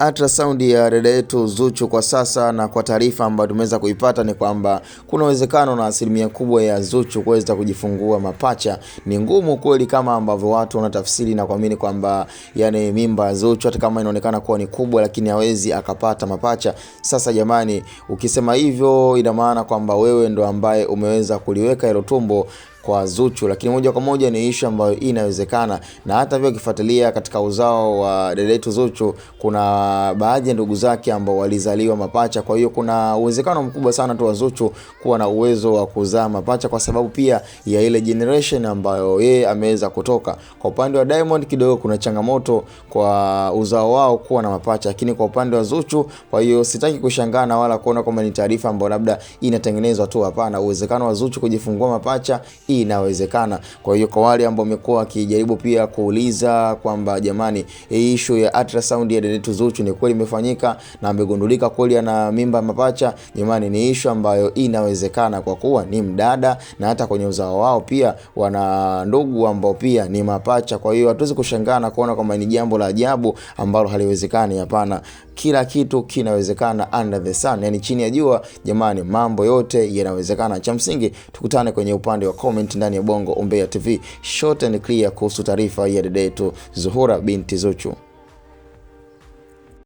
ultrasound ya dada yetu Zuchu kwa sasa, na kwa taarifa ambayo tumeweza kuipata ni kwamba kuna uwezekano na asilimia kubwa ya Zuchu kuweza kujifungua mapacha. Ni ngumu kweli kama ambavyo watu wanatafsiri na kuamini kwamba yani mimba ya Zuchu hata kama inaonekana kuwa ni kubwa lakini hawezi akapata mapacha. Sasa jamani, ukisema hivyo ina maana kwamba wewe ndo ambaye umeweza kuliweka hilo tumbo kwa Zuchu, lakini moja kwa moja ni issue ambayo inawezekana. Na hata hivyo ukifuatilia katika uzao wa dada yetu Zuchu, kuna baadhi ya ndugu zake ambao walizaliwa mapacha. Kwa hiyo kuna uwezekano mkubwa sana tu wa Zuchu kuwa na uwezo wa kuzaa mapacha, kwa sababu pia ya ile generation ambayo yeye ameweza kutoka. Kwa upande wa Diamond kidogo kuna changamoto kwa uzao wao kuwa na mapacha, lakini kwa upande wa Zuchu, kwa hiyo sitaki kushangaa na wala kuona kama ni taarifa ambayo labda inatengenezwa tu. Hapana, uwezekano wa Zuchu kujifungua mapacha inawezekana. Kwa hiyo kwa wale ambao wamekuwa wakijaribu pia kuuliza kwamba jamani, issue ya ultrasound ya dada yetu Zuchu ni kweli imefanyika na amegundulika kweli ana mimba mapacha, jamani, ni issue ambayo inawezekana kwa kuwa ni mdada na hata kwenye uzao wao pia wana ndugu ambao pia ni mapacha. Kwa hiyo hatuwezi kushangaa na kuona kama ni jambo la ajabu ambalo haliwezekani. Hapana, kila kitu kinawezekana under the sun, yani chini ya jua jamani, mambo yote yanawezekana. Cha msingi tukutane kwenye upande wa comment ndani ya Bongo Umbea TV, short and clear kuhusu taarifa ya dada yetu Zuhura binti Zuchu.